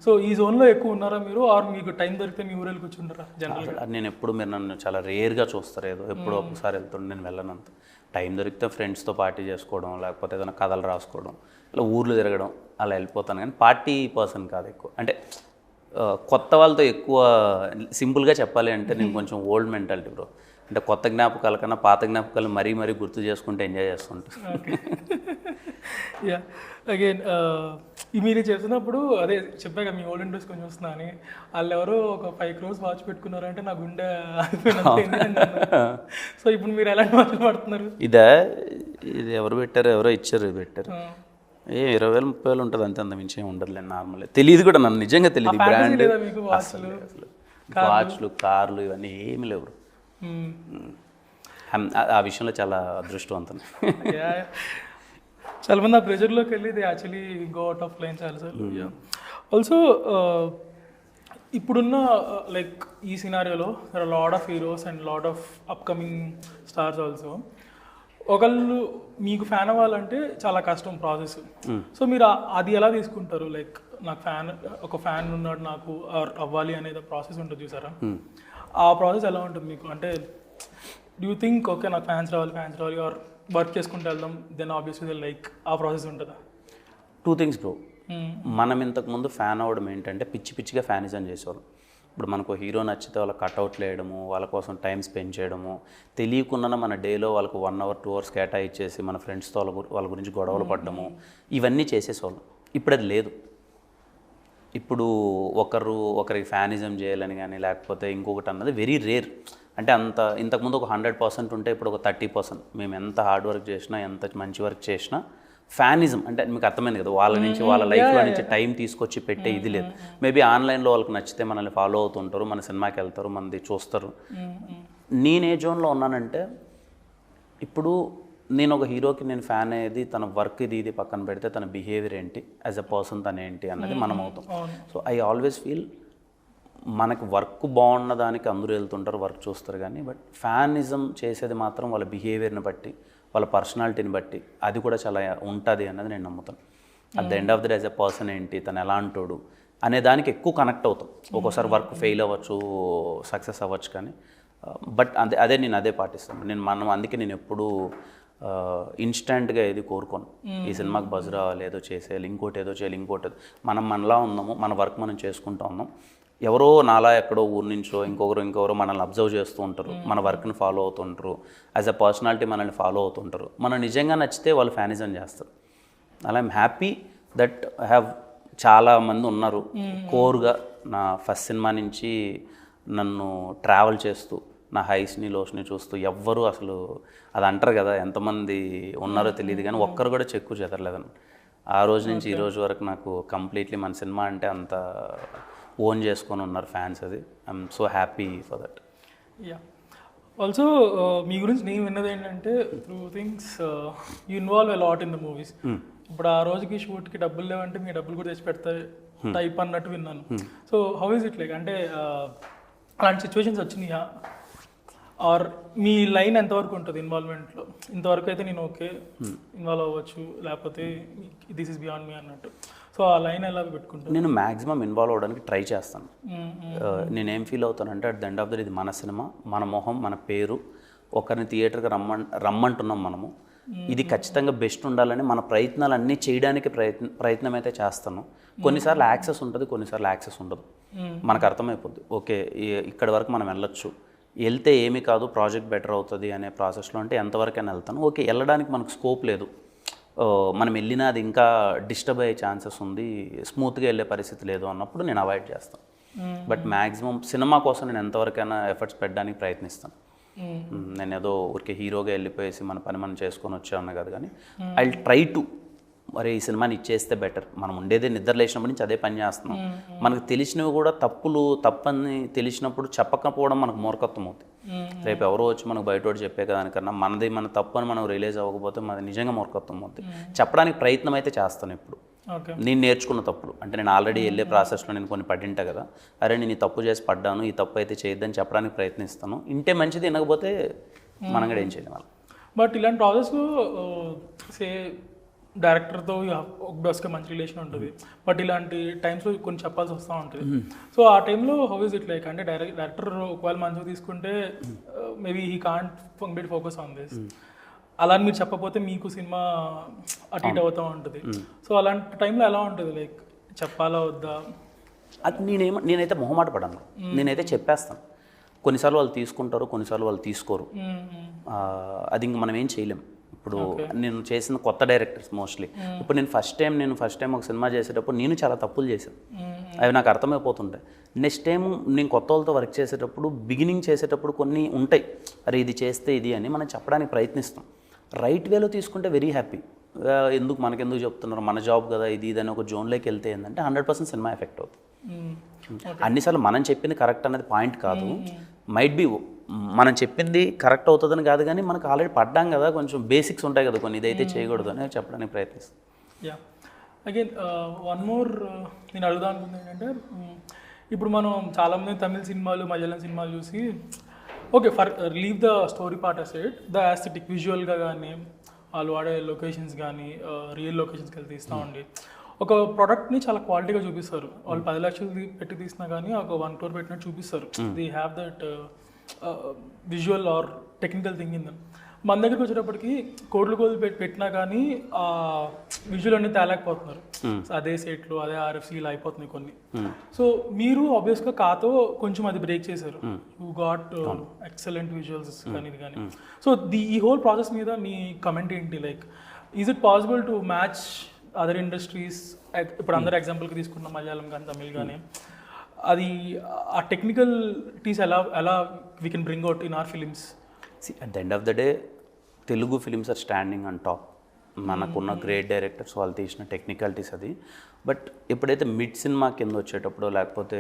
so ఈ జోన్లో ఎక్కువ ఉన్నారా మీరు? ఆర్ మీకు టైం దొరికితే మీ ఊరు వెళ్ళి కూర్చుంటారా జనరల్గా? నేను ఎప్పుడు, మీరు నన్ను చాలా రేర్గా చూస్తారు, ఏదో ఎప్పుడో ఒకసారి వెళ్తుండే, నేను వెళ్ళనంత. టైం దొరికితే ఫ్రెండ్స్తో పార్టీ చేసుకోవడం, లేకపోతే ఏదైనా కథలు రాసుకోవడం, ఇలా ఊర్లు తిరగడం అలా వెళ్ళిపోతాను. కానీ పార్టీ పర్సన్ కాదు ఎక్కువ. అంటే కొత్త వాళ్ళతో ఎక్కువ, సింపుల్గా చెప్పాలి అంటే నేను కొంచెం ఓల్డ్ మెంటాలిటీ బ్రో. అంటే కొత్త జ్ఞాపకాల కన్నా పాత జ్ఞాపకాలు మరీ గుర్తు చేసుకుంటే ఎంజాయ్ చేస్తుంటాను. యా, అగైన్ మీరు చేస్తున్నప్పుడు అదే చెప్పాక మీ ఓల్డ్ ఇంట్రెస్ట్ కొంచెం వస్తున్నా అని, వాళ్ళు ఎవరో ఒక 5 crores వాచ్ పెట్టుకున్నారంటే నా గుండె సో ఇప్పుడు మీరు ఎలాంటి వాచ్లు పడుతున్నారు? ఇది ఎవరు పెట్టారు, ఎవరో ఇచ్చారు, పెట్టారు. 20,000 30,000 ఉంటుంది అంతే, అంత మించి ఏమి ఉండదులే. నార్మల్ తెలియదు కూడా, నన్ను నిజంగా తెలియదు. బ్రాండ్ అసలు వాచ్లు, కార్లు ఇవన్నీ ఏమి లేవు. ఆ విషయంలో చాలా అదృష్టవంతం. చాలా మంది ఆ ప్రెజర్లోకి వెళ్ళి they actually go out of line చాలాసార్లు. ఆల్సో ఇప్పుడున్న లైక్ ఈ సినారియోలో there are lot of heroes and lot of upcoming stars also. ఒకళ్ళు మీకు ఫ్యాన్ అవ్వాలంటే చాలా కష్టం ప్రాసెస్. సో మీరు అది ఎలా తీసుకుంటారు? లైక్ నాకు ఒక ఫ్యాన్ ఉన్నాడు నాకు అవ్వాలి అనేది ప్రాసెస్ ఉంటుంది చూసారా, ఆ ప్రాసెస్ ఎలా ఉంటుంది మీకు? అంటే డూ యూ థింక్ ఓకే నాకు ఫ్యాన్స్ రావాలి ఆర్ వర్క్ చేసుకుంటూ వెళ్దాం, దెన్ ఆబ్వియస్లీ లైక్ ఆ ప్రాసెస్ ఉంటుందా? 2 things బ్రో. మనం ఇంతకుముందు ఫ్యాన్ అవ్వడం ఏంటంటే పిచ్చిగా ఫ్యానిజం చేసేవాళ్ళం. ఇప్పుడు మనకు హీరో నచ్చితే వాళ్ళ కట్అవుట్లు వేయడము, వాళ్ళ కోసం టైం స్పెండ్ చేయడము, తెలియకుండా మన డేలో వాళ్ళకు 1 hour 2 hours కేటాయించేసి మన ఫ్రెండ్స్తో వాళ్ళ గురించి గొడవలు పడ్డము, ఇవన్నీ చేసేసేవాళ్ళం. ఇప్పుడు అది లేదు. ఇప్పుడు ఒకరికి ఫ్యానిజం చేయాలని కానీ లేకపోతే ఇంకొకటి అన్నది వెరీ రేర్. అంటే ఇంతకుముందు ఒక 100% ఉంటే ఇప్పుడు ఒక 30%. మేము ఎంత హార్డ్ వర్క్ చేసినా, ఎంత మంచి వర్క్ చేసినా ఫ్యానిజం అంటే మీకు అర్థమైంది కదా, వాళ్ళ నుంచి వాళ్ళ లైఫ్లో నుంచి టైం తీసుకొచ్చి పెట్టే ఇది లేదు. మేబీ ఆన్లైన్లో వాళ్ళకి నచ్చితే మనల్ని ఫాలో అవుతుంటారు, మన సినిమాకి వెళ్తారు, మనది చూస్తారు. నేను ఏ జోన్లో ఉన్నానంటే, ఇప్పుడు నేను ఒక హీరోకి నేను ఫ్యాన్ అయ్యేది తన వర్క్ ఇది పక్కన పెడితే తన బిహేవియర్ ఏంటి, యాజ్ అ పర్సన్ తను ఏంటి అన్నది మనం అవుతాం. సో ఐ ఆల్వేస్ ఫీల్ మనకు వర్క్ బాగున్న దానికి అందరూ వెళ్తుంటారు, వర్క్ చూస్తారు కానీ బట్ ఫ్యానిజం చేసేది మాత్రం వాళ్ళ బిహేవియర్ని బట్టి, వాళ్ళ పర్సనాలిటీని బట్టి అది కూడా చాలా ఉంటుంది అన్నది నేను నమ్ముతాను. At the end of the day as a person ఏంటి, తను ఎలా అంటాడు అనే దానికి ఎక్కువ కనెక్ట్ అవుతాం. ఒక్కోసారి వర్క్ ఫెయిల్ అవ్వచ్చు, సక్సెస్ అవ్వచ్చు, కానీ బట్ అదే నేను అదే పాటిస్తాను. అందుకే నేను ఎప్పుడూ ఇన్స్టెంట్గా ఏది కోరుకోను. ఈ సినిమాకి బజ్ రావాలి, ఏదో చేసేయాలి, ఇంకోటి ఏదో చేయాలి, మనం మనలా ఉన్నాము, మన వర్క్ మనం చేసుకుంటూ ఉన్నాం. ఎవరో నాలా ఎక్కడో ఊరి నుంచో ఇంకొకరు మనల్ని అబ్జర్వ్ చేస్తూ ఉంటారు, మన వర్క్ని ఫాలో అవుతుంటారు, యాజ్ అ పర్సనాలిటీ మనల్ని ఫాలో అవుతుంటారు. మనం నిజంగా నచ్చితే వాళ్ళు ఫ్యానిజం చేస్తారు. అలా I'm happy that I have చాలామంది ఉన్నారు కోర్గా నా ఫస్ట్ సినిమా నుంచి నన్ను ట్రావెల్ చేస్తూ, నా హైస్ని లోస్ని చూస్తూ. ఎవ్వరూ అసలు అది అంటారు కదా, ఎంతమంది ఉన్నారో తెలియదు కానీ ఒక్కరు కూడా చెక్కు చెదరలేదని. ఆ రోజు నుంచి ఈ రోజు వరకు నాకు కంప్లీట్లీ మన సినిమా అంటే అంత ఓన్ చేసుకొని ఉన్నారు ఫ్యాన్స్. అది I'm so happy for that. Yeah, also మీ గురించి నేను విన్నది ఏంటంటే through things you involve a lot in the movies. ఇప్పుడు ఆ రోజుకి షూట్కి డబ్బులు లేవంటే మీ డబ్బులు కూడా తెచ్చి పెడతాయి టైప్ అన్నట్టు విన్నాను. So how is it like? అంటే అలాంటి సిచ్యువేషన్స్ వచ్చినాయా? ఆర్ మీ లైన్ ఎంతవరకు ఉంటుంది ఇన్వాల్వ్మెంట్లో? ఇంతవరకు అయితే నేను ఓకే ఇన్వాల్వ్ అవ్వచ్చు, లేకపోతే దిస్ ఇస్ బియాండ్ మీ అన్నట్టు. సో ఆ లైన్ ఎలా పెట్టుకుంటాను? నేను మ్యాక్సిమం ఇన్వాల్వ్ అవ్వడానికి ట్రై చేస్తాను. నేనేం ఫీల్ అవుతానంటే at the end of the day ఇది మన సినిమా, మన మొహం, మన పేరు, ఒకరిని థియేటర్కి రమ్మంటున్నాం మనము. ఇది ఖచ్చితంగా బెస్ట్ ఉండాలని మన ప్రయత్నాలు అన్నీ చేయడానికి ప్రయత్నం అయితే చేస్తాను. కొన్నిసార్లు యాక్సెస్ ఉంటుంది, కొన్నిసార్లు యాక్సెస్ ఉండదు. మనకు అర్థమైపోద్ది, ఓకే ఇక్కడి వరకు మనం వెళ్ళొచ్చు, వెళ్తే ఏమీ కాదు, ప్రాజెక్ట్ బెటర్ అవుతుంది అనే ప్రాసెస్లో అంటే ఎంతవరకైనా వెళ్తాను. ఓకే వెళ్ళడానికి మనకు స్కోప్ లేదు, మనం వెళ్ళినా అది ఇంకా డిస్టర్బ్ అయ్యే ఛాన్సెస్ ఉంది, స్మూత్గా వెళ్ళే పరిస్థితి లేదు అన్నప్పుడు నేను అవాయిడ్ చేస్తాను. బట్ మ్యాక్సిమం సినిమా కోసం నేను ఎంతవరకైనా ఎఫర్ట్స్ పెట్టడానికి ప్రయత్నిస్తాను. నేను ఏదో ఊరికే హీరోగా వెళ్ళిపోయేసి మన పని మనం చేసుకొని వచ్చామన్నా కాదు, కానీ ఐ ట్రై టు మరి ఈ సినిమాని ఇచ్చేస్తే బెటర్. మనం ఉండేదే నిద్ర లేచినప్పటి నుంచి అదే పని చేస్తున్నాం. మనకు తెలిసినవి కూడా తప్పని తెలిసినప్పుడు చెప్పకపోవడం మనకు మూర్ఖత్వం అవుతుంది. రేపు ఎవరో వచ్చి మనకు బయట చెప్పే దానికన్నా మన తప్పు అని మనం రిలీజ్ అవ్వకపోతే మనది నిజంగా మూర్ఖత్వం అవుతుంది. చెప్పడానికి ప్రయత్నం అయితే చేస్తాను ఇప్పుడు. నేను నేర్చుకున్న తప్పులు అంటే నేను ఆల్రెడీ వెళ్ళే ప్రాసెస్లో నేను కొన్ని పడింటా కదా, అరే నేను ఈ తప్పు చేసి పడ్డాను, ఈ తప్పు అయితే చేయొద్దని చెప్పడానికి ప్రయత్నిస్తాను. ఇంటే మంచిది, వినకపోతే మనం కూడా ఏం చేయలేం వాళ్ళు. బట్ ఇలాంటి ప్రాసెస్లో సే డైరెక్టర్తో ఒక మంచి రిలేషన్ ఉంటుంది, బట్ ఇలాంటి టైమ్స్లో కొన్ని చెప్పాల్సి వస్తూ ఉంటుంది. సో ఆ టైంలో హౌ ఇస్ ఇట్ లైక్? అంటే డైరెక్టర్ ఒకవేళ మంచిగా తీసుకుంటే maybe he can't complete focus on this, అలా మీరు చెప్పకపోతే మీకు సినిమా అటు ఇటు అవుతూ ఉంటుంది. సో అలాంటి టైంలో ఎలా ఉంటుంది, లైక్ చెప్పాలా వద్దా? అది నేనైతే మొహమాట పడను, నేనైతే చెప్పేస్తాను. కొన్నిసార్లు వాళ్ళు తీసుకుంటారు, కొన్నిసార్లు వాళ్ళు తీసుకోరు. అది ఇంక మనం ఏం చేయలేం. ఇప్పుడు నేను చేసిన కొత్త డైరెక్టర్స్ మోస్ట్లీ, ఇప్పుడు నేను ఫస్ట్ టైం ఒక సినిమా చేసేటప్పుడు నేను చాలా తప్పులు చేశాను, అవి నాకు అర్థమైపోతుంటాయి. నెక్స్ట్ టైం నేను కొత్త వాళ్ళతో వర్క్ చేసేటప్పుడు బిగినింగ్ చేసేటప్పుడు కొన్ని ఉంటాయి, అరే ఇది చేస్తే ఇది అని మనం చెప్పడానికి ప్రయత్నిస్తాం. రైట్ వేలో తీసుకుంటే వెరీ హ్యాపీ. మనకెందుకు చెప్తున్నారు, మన జాబ్ కదా ఇది అని ఒక జోన్లోకి వెళ్తే ఏంటంటే 100% సినిమా ఎఫెక్ట్ అవుతుంది. అన్నిసార్లు మనం చెప్పింది కరెక్ట్ అనేది పాయింట్ కాదు, మైట్ బి మనం చెప్పింది కరెక్ట్ అవుతుందని కాదు, కానీ మనకు ఆల్రెడీ పడ్డాం కదా, కొంచెం బేసిక్స్ ఉంటాయి కదా కొన్ని, ఇదైతే చేయకూడదు అని చెప్పడానికి ప్రయత్నిస్తాం. యా, అగైన్ వన్ మోర్ నేను అడుగుదాం అనుకుంది ఏంటంటే, ఇప్పుడు మనం చాలామంది తమిళ సినిమాలు మలయాళం సినిమాలు చూసి okay for leave the story part aside, the aesthetic విజువల్గా కానీ వాళ్ళు వాడే లొకేషన్స్ కానీ రియల్ లొకేషన్స్కి వెళ్ళి తీస్తూ ఉండి ఒక ప్రోడక్ట్ని చాలా క్వాలిటీగా చూపిస్తారు. వాళ్ళు 10 లక్షలు పెట్టి తీసినా కానీ ఒక 1 crore పెట్టినట్టు చూపిస్తారు. They have that visual or technical thing in them. మన దగ్గరికి వచ్చేటప్పటికి కోట్లు పెట్టినా కానీ విజువల్ అన్ని తేలేకపోతున్నారు. అదే సెట్లు అదే RFC ఇలా అయిపోతున్నాయి కొన్ని. సో మీరు ఆబ్వియస్గా కాతో కొంచెం అది బ్రేక్ చేశారు, యూ గాట్ ఎక్సలెంట్ విజువల్స్ కానీ ఇది కానీ. సో ఈ హోల్ ప్రాసెస్ మీద మీ కమెంట్ ఏంటి? Like is it possible to match other industries? ఇప్పుడు అందరు ఎగ్జాంపుల్కి తీసుకున్న మలయాళం కానీ తమిళ్ కానీ, అది ఆ టెక్నికల్టీస్ ఎలా we can bring out in our films? At the end of the day Telugu films are standing on top. మనకున్న గ్రేట్ డైరెక్టర్స్ వాళ్ళు తీసిన టెక్నికాలిటీస్ అది. బట్ ఎప్పుడైతే మిడ్ సినిమా కింద వచ్చేటప్పుడు లేకపోతే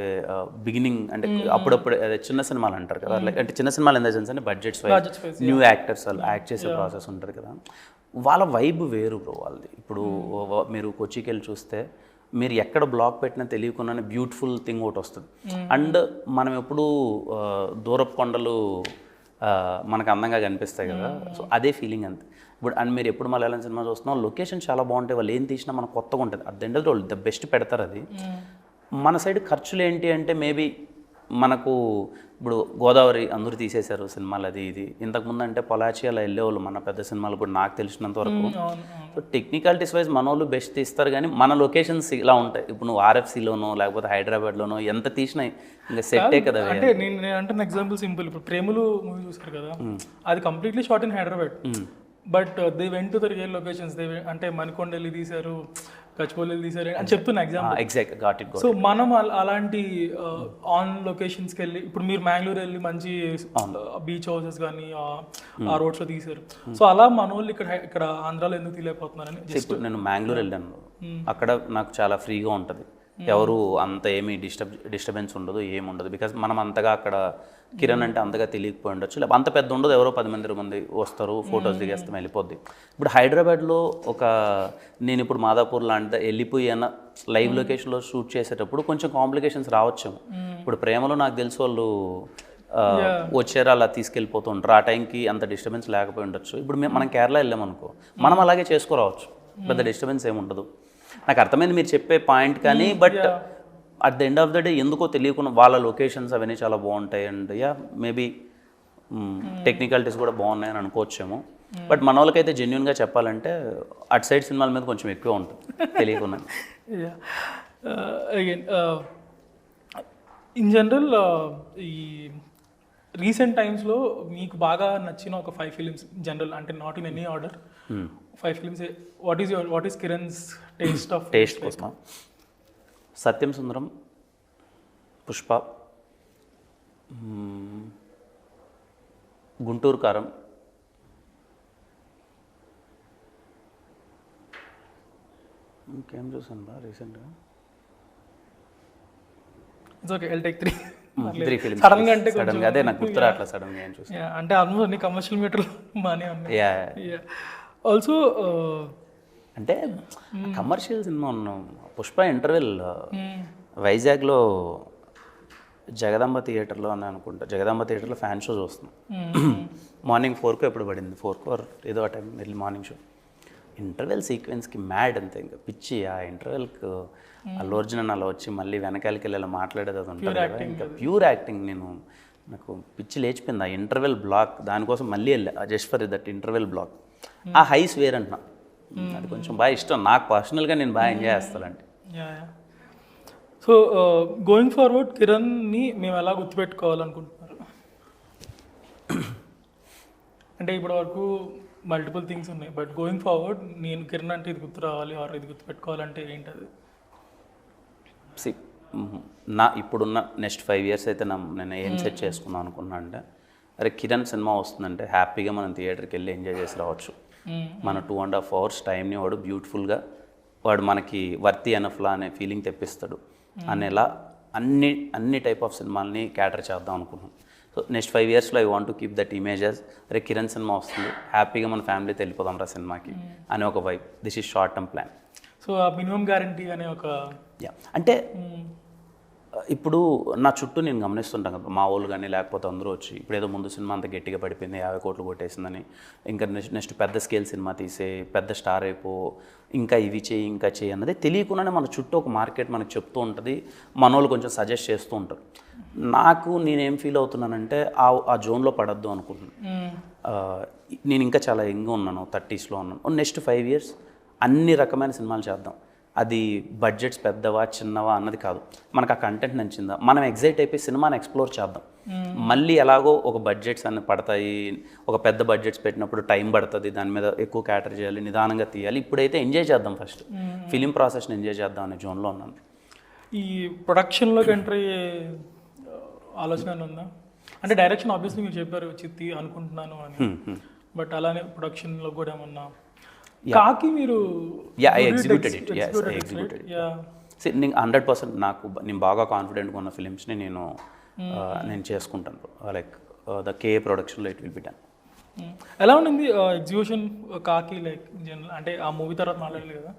బిగినింగ్ అంటే అప్పుడప్పుడు అదే చిన్న సినిమాలు అంటారు కదా, లైక్ అంటే చిన్న సినిమాలు ఇన్ ద సెన్స్ అంటే బడ్జెట్స్ వైజ్ న్యూ యాక్టర్స్ వాళ్ళు యాక్ట్ చేసే ప్రాసెస్ ఉంటుంది కదా, వాళ్ళ వైబ్ వేరు బ్రో వాళ్ళది. ఇప్పుడు మీరు కొచ్చికి వెళ్ళి చూస్తే మీరు ఎక్కడ బ్లాక్ పెట్టినా తెలియకుండానే బ్యూటిఫుల్ థింగ్ ఒకటి వస్తుంది. అండ్ మనం ఎప్పుడు దూరపు కొండలు మనకు అందంగా కనిపిస్తాయి కదా, సో అదే ఫీలింగ్ అంతే. ఇప్పుడు అండ్ మీరు ఎప్పుడు మలయాళం సినిమా చూస్తున్నాం, లొకేషన్ చాలా బాగుంటాయి, వాళ్ళు ఏం తీసినా మనకు కొత్తగా ఉంటుంది. At the end of the the best పెడతారు అది. మన సైడ్ ఖర్చులు ఏంటి అంటే మేబీ మనకు ఇప్పుడు గోదావరి అందరూ తీసేశారు సినిమాలు అది ఇది. ఇంతకుముందు అంటే పొలాచి అలా వెళ్ళేవాళ్ళు మన పెద్ద సినిమాలు ఇప్పుడు నాకు తెలిసినంత వరకు. సో టెక్నికాలిటీస్ వైజ్ మన వాళ్ళు బెస్ట్ తీస్తారు, కానీ మన లొకేషన్స్ ఇలా ఉంటాయి. ఇప్పుడు నువ్వు RFCలోనో లేకపోతే హైదరాబాద్లోనో ఎంత తీసినా ఇంకా సెట్టే కదా. అంటే నేను అంటే ఎగ్జాంపుల్ సింపుల్, ఇప్పుడు ప్రేమలు మూవీ చూసారు కదా, అది completely short in Hyderabad, but they went to the real locations. అంటే మణికొండ వెళ్ళి తీశారు, గచ్చిబౌలి తీశారు అని చెప్తున్నా example. Exact got it. So మనం అలాంటి ఆన్ లొకేషన్స్కి వెళ్ళి, ఇప్పుడు మీరు మ్యాంగ్లూర్ వెళ్ళి మంచి బీచ్ హౌసెస్ కానీ ఆ రోడ్స్లో తీశారు. సో అలా మన వాళ్ళు ఇక్కడ ఆంధ్రాలో ఎందుకు తీయలేకపోతున్నారని. ఇప్పుడు నేను మ్యాంగ్లూర్ వెళ్ళాను, అక్కడ నాకు చాలా ఫ్రీగా ఉంటుంది, ఎవరు అంత ఏమీ డిస్టర్బెన్స్ ఉండదు, ఏముండదు. బికాజ్ మనం అంతగా అక్కడ కిరణ్ అంటే అంతగా తెలియకపోయి ఉండొచ్చు, లేకపోతే అంత పెద్ద ఉండదు, ఎవరో 10 మంది వస్తారు, ఫొటోస్ దిగేస్తాం, వెళ్ళిపోద్ది. ఇప్పుడు హైదరాబాద్లో నేను ఇప్పుడు మాదాపూర్ లాంటి వెళ్ళిపోయి అన్న లైవ్ లొకేషన్లో షూట్ చేసేటప్పుడు కొంచెం కాంప్లికేషన్స్ రావచ్చేమో. ఇప్పుడు ప్రేమలో నాకు తెలిసి వాళ్ళు వచ్చారు అలా తీసుకెళ్ళిపోతుంటారు, ఆ టైంకి అంత డిస్టర్బెన్స్ లేకపోయి ఉండొచ్చు. ఇప్పుడు మనం కేరళ వెళ్ళామనుకో, మనం అలాగే చేసుకోరావచ్చు, పెద్ద డిస్టర్బెన్స్ ఏమి ఉండదు. నాకు అర్థమైంది మీరు చెప్పే పాయింట్, కానీ but at the end of the day ఎందుకో తెలియకుండా వాళ్ళ లొకేషన్స్ అవన్నీ చాలా బాగుంటాయి. అండ్ మేబీ టెక్నికాలిటీస్ కూడా బాగున్నాయని అనుకోవచ్చేమో. బట్ మన వాళ్ళకైతే జెన్యున్గా చెప్పాలంటే అట్ సైడ్ సినిమాల మీద కొంచెం ఎక్కువ ఉంటుంది తెలియకుండా. అగైన్ ఇన్ జనరల్ ఈ రీసెంట్ టైమ్స్లో మీకు బాగా నచ్చిన ఒక 5 ఫిలిమ్స్ జనరల్, అంటే not in any order, 5 films. What is Kiran's taste of taste కోసం సత్యం సుందరం, పుష్ప, గుంటూరు కారం, ఇంకేం చూసాను బా రీసెంట్గా. It's okay, I'll take 3. 3 films sudden గా అంటే సడన్గా అదే నాకు గుర్తు రావట్లేదు సడన్గా ఏం చూసాను. Yeah, అంటే ఆల్మోస్ట్ అన్ని కమర్షియల్ మీటర్లు బాగానే ఉన్నాయి. యా ఆల్సో అంటే కమర్షియల్ సినిమా ఉన్నాం. పుష్ప ఇంటర్వెల్ వైజాగ్లో జగదాంబ థియేటర్లో అని అనుకుంటా, జగదాంబ థియేటర్లో ఫ్యాన్ షో చూస్తున్నాం. మార్నింగ్ 4 ఎప్పుడు పడింది, 4 ఏదో ఆ టైం వెళ్ళి మార్నింగ్ షో. ఇంటర్వెల్ సీక్వెన్స్కి మ్యాడ్ అంతే, ఇంకా పిచ్చి. ఆ ఇంటర్వెల్కి అల్లు అర్జున్ అలా వచ్చి మళ్ళీ వెనకాలకి వెళ్ళి అలా మాట్లాడేది అది ఉంటుంది కదా, ఇంకా ప్యూర్ యాక్టింగ్. నాకు పిచ్చి లేచిపోయింది ఆ ఇంటర్వెల్ బ్లాక్. దానికోసం మళ్ళీ వెళ్ళా just for that interval block. ఆ హైస్ వేరంటున్నా, అది కొంచెం బాగా ఇష్టం నాకు పర్సనల్గా, నేను బాగా ఎంజాయ్ చేస్తానండి. సో గోయింగ్ ఫార్వర్డ్ కిరణ్ని మేము ఎలా గుర్తుపెట్టుకోవాలనుకుంటున్నారు? అంటే ఇప్పటి వరకు మల్టిపుల్ థింగ్స్ ఉన్నాయి, బట్ గోయింగ్ ఫార్వర్డ్ నేను కిరణ్ అంటే ఇది గుర్తు రావాలి ఆర్ ఇది గుర్తుపెట్టుకోవాలంటే ఏంటది? ఇప్పుడున్న నెక్స్ట్ 5 years అయితే నేను ఏం సెట్ చేసుకుందాం అనుకున్నా అంటే, అరే కిరణ్ సినిమా వస్తుందంటే హ్యాపీగా మనం థియేటర్కి వెళ్ళి ఎంజాయ్ చేసి రావచ్చు. మన 2.5 hours టైంని వాడు బ్యూటిఫుల్గా, వాడు మనకి వర్తి ఎనఫ్లా అనే ఫీలింగ్ తెప్పిస్తాడు అనేలా అన్ని టైప్ ఆఫ్ సినిమాలని క్యాటర్ చేద్దాం అనుకున్నాం. సో నెక్స్ట్ 5 yearsలో I want to keep that images. అరే కిరణ్ సినిమా వస్తుంది, హ్యాపీగా మన ఫ్యామిలీతో వెళ్ళిపోదాం రా సినిమాకి అనే ఒక vibe. This is short term plan. So ఆ మినిమం గ్యారంటీ అనే ఒక అంటే ఇప్పుడు నా చుట్టూ నేను గమనిస్తుంటాను కదా, మా వాళ్ళు కానీ లేకపోతే అందరూ వచ్చి ఇప్పుడు ఏదో ముందు సినిమా అంత గట్టిగా పడిపోయింది, 50 కోట్లు కొట్టేసిందని, ఇంకా నెక్స్ట్ పెద్ద స్కేల్ సినిమా తీసే, పెద్ద స్టార్ అయిపో, ఇంకా ఇవి చేయి ఇంకా చేయి అన్నది తెలియకుండానే మన చుట్టూ ఒక మార్కెట్ మనకు చెప్తూ ఉంటుంది, మన వాళ్ళు కొంచెం సజెస్ట్ చేస్తూ ఉంటారు. నేనేం ఫీల్ అవుతున్నానంటే ఆ జోన్లో పడద్దు అనుకుంటున్నాను. నేను ఇంకా చాలా యంగ్గా ఉన్నాను, 30sలో ఉన్నాను. నెక్స్ట్ 5 years అన్ని రకమైన సినిమాలు చేద్దాం. అది బడ్జెట్స్ పెద్దవా చిన్నవా అన్నది కాదు, మనకు ఆ కంటెంట్ నచ్చిందా, మనం ఎగ్జైట్ అయిపోయి సినిమాని ఎక్స్ప్లోర్ చేద్దాం. మళ్ళీ ఎలాగో ఒక బడ్జెట్స్ అన్ని పడతాయి, ఒక పెద్ద బడ్జెట్స్ పెట్టినప్పుడు టైం పడుతుంది, దాని మీద ఎక్కువ క్యాటర్ చేయాలి, నిదానంగా తీయాలి. ఇప్పుడైతే ఎంజాయ్ చేద్దాం, ఫస్ట్ ఫిలిం ప్రాసెస్ని ఎంజాయ్ చేద్దాం అనే జోన్లో ఉన్నాను. ఈ ప్రొడక్షన్లోకి ఎంటర్ అయ్యే ఆలోచన ఉందా? అంటే డైరెక్షన్ ఆబ్వియస్లీ మీరు చెప్పారు చిత్తి అనుకుంటున్నాను అని, బట్ అలానే ప్రొడక్షన్లో కూడా ఏమన్నా కాకి మీరు ఎగ్జిక్యూటెడ్ ఇట్. నేను 100% నేను బాగా కాన్ఫిడెంట్గా ఉన్న ఫిలిమ్స్ని నేను చేసుకుంటాను. లైక్ ద కేఏ ప్రొడక్షన్లో ఇట్ విల్ బి డన్. ఎలా ఉండింది ఎగ్జిక్యూషన్ కాకి? లైక్ జనరల్ అంటే ఆ మూవీ తర్వాత మాట్లాడలేదు కదా,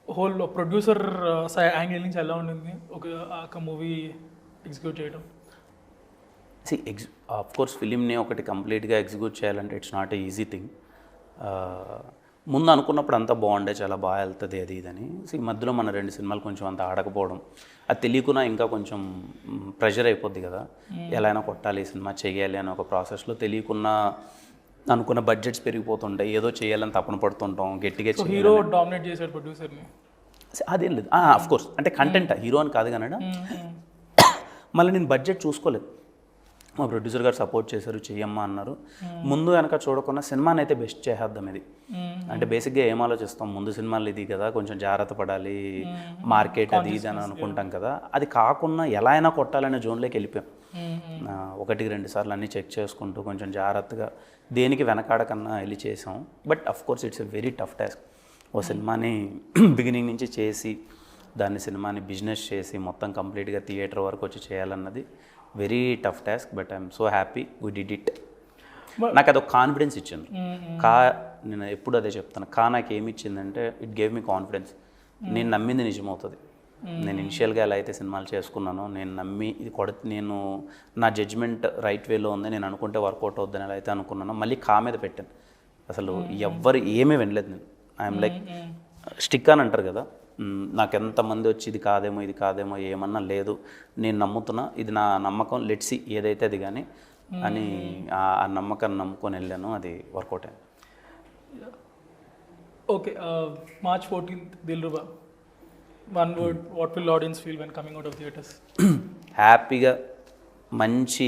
హోల్ ప్రొడ్యూసర్ యాంగిల్ నుంచి ఎలా ఉండింది ఒక మూవీ ఎగ్జిక్యూట్ చేయడం? ఆఫ్ కోర్స్ ఫిలింని ఒకటి కంప్లీట్గా ఎగ్జిక్యూట్ చేయాలంటే it's not a easy thing. ముందు అనుకున్నప్పుడు అంతా బాగుండే, చాలా బాగా వెళ్తుంది అది ఇదని. మధ్యలో మన 2 సినిమాలు కొంచెం అంత ఆడకపోవడం, అది తెలియకున్నా ఇంకా కొంచెం ప్రెషర్ అయిపోద్ది కదా, ఎలా అయినా కొట్టాలి ఈ సినిమా చేయాలి అని ఒక ప్రాసెస్లో తెలియకున్నా అనుకున్న బడ్జెట్స్ పెరిగిపోతుంటాయి, ఏదో చేయాలని తపన పడుతుంటాం గట్టిగా. హీరో డామినేట్ చేశాడు ప్రొడ్యూసర్ని, అదేం లేదు. ఆఫ్ కోర్స్ అంటే కంటెంట్ హీరో అని కాదు కానీ మళ్ళీ నేను బడ్జెట్ చూసుకోలేదు. మా ప్రొడ్యూసర్ గారు సపోర్ట్ చేశారు, చెయ్యమ్మా అన్నారు. ముందు వెనక చూడకుండా సినిమాని అయితే బెస్ట్ చేసేద్దాం ఇది అంటే బేసిక్గా ఏం ఆలోచిస్తాం, ముందు సినిమాలు ఇది కదా, కొంచెం జాగ్రత్త పడాలి, మార్కెట్ అది ఇది అని అనుకుంటాం కదా. అది కాకుండా ఎలా అయినా కొట్టాలనే జోన్లోకి వెళ్ళిపోయాం. 1-2 సార్లు అన్నీ చెక్ చేసుకుంటూ కొంచెం జాగ్రత్తగా దేనికి వెనకాడకన్నా వెళ్ళి చేసాం. But of course it's a very tough task. ఓ సినిమాని బిగినింగ్ నుంచి చేసి దాన్ని సినిమాని బిజినెస్ చేసి మొత్తం కంప్లీట్గా థియేటర్ వరకు వచ్చి చేయాలన్నది very tough task. But I'm so happy we did it. నాకు అదొక కాన్ఫిడెన్స్ ఇచ్చింది. నేను ఎప్పుడు అదే చెప్తాను, నాకు ఏమి ఇచ్చిందంటే ఇట్ గేవ్ మీ కాన్ఫిడెన్స్. నేను నమ్మింది నిజమవుతుంది. నేను ఇనిషియల్గా ఎలా అయితే సినిమాలు చేసుకున్నానో, నేను నమ్మి ఇది నేను నా జడ్జ్మెంట్ రైట్ వేలో ఉంది, నేను అనుకుంటే వర్కౌట్ అవుద్దని ఎలా అయితే అనుకున్నానో మళ్ళీ మీద పెట్టాను. అసలు ఎవ్వరు ఏమీ వినలేదు. నేను ఐఎమ్ లైక్ స్టిక్ అని అంటారు కదా, నాకు ఎంతమంది వచ్చి ఇది కాదేమో ఏమన్నా లేదు, నేను నమ్ముతున్నా, ఇది నా నమ్మకం, లెట్సి ఏదైతే అది కానీ అని ఆ నమ్మకాన్ని నమ్ముకొని వెళ్ళాను, అది వర్కౌట్ అయింది. Okay, March 14th Dilruba. One word, what will audience feel when coming out of theatres? హ్యాపీగా మంచి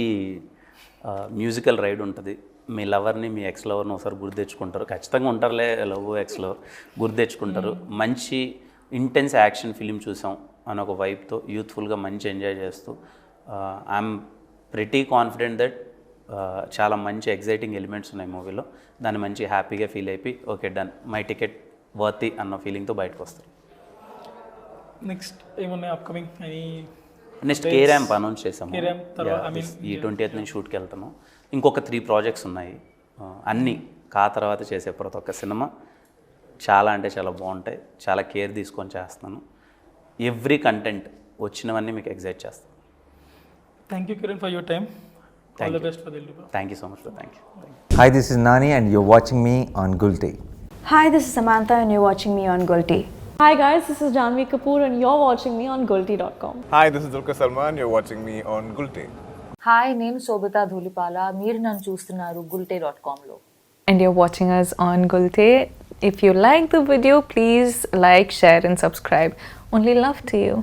మ్యూజికల్ రైడ్ ఉంటుంది, మీ లవర్ని మీ ఎక్స్ లవర్ని ఒకసారి గుర్తు తెచ్చుకుంటారు. ఖచ్చితంగా ఉంటారులే లవ్ ఎక్స్లో, గుర్తు తెచ్చుకుంటారు. మంచి ఇంటెన్స్ యాక్షన్ ఫిలిం చూసాం అని ఒక వైబ్తో యూత్ఫుల్గా మంచి ఎంజాయ్ చేస్తూ ఐఎమ్ ప్రిటీ కాన్ఫిడెంట్ దట్ చాలా మంచి ఎగ్జైటింగ్ ఎలిమెంట్స్ ఉన్నాయి మూవీలో. దాన్ని మంచి హ్యాపీగా ఫీల్ అయిపోయి ఓకే డన్ మై టికెట్ వర్తి అన్న ఫీలింగ్తో బయటకు వస్తారు. నెక్స్ట్ ఏమన్నా అప్కమింగ్ అని నెక్స్ట్ కే ర్యాంప్ అనౌన్స్ చేసాము. K-Ramp తర్వాత, I mean, ఈ 20th నుంచి షూట్కి వెళ్తాము. ఇంకొక 3 ప్రాజెక్ట్స్ ఉన్నాయి. అన్నీ తర్వాత చేసే ప్రతి ఒక్క సినిమా చాలా అంటే చాలా బాగుంటాయి. చాలా కేర్ తీసుకొని చేస్తున్నాను. ఎవ్రీ కంటెంట్ వచ్చినవన్నీ మీకు ఎగ్జైట్ చేస్తాను. Thank you Kiran for your time. All the best for Dil. Thank you so much. Thank you. Hi, this is Nani and you're watching me on Gulti. Hi, this is Samantha and you're watching me on Gulti. Hi guys, this is Janvi Kapoor and you're watching me on Gulti.com. Hi, this is Dulquer Salman. You're watching me on Gulti. Hi నేను శోభితా ధూళిపాల, మీరు నన్ను చూస్తున్నారు gulte.com లో. And you're watching us on Gulte. If you like the video, please like, share and subscribe. Only love to you.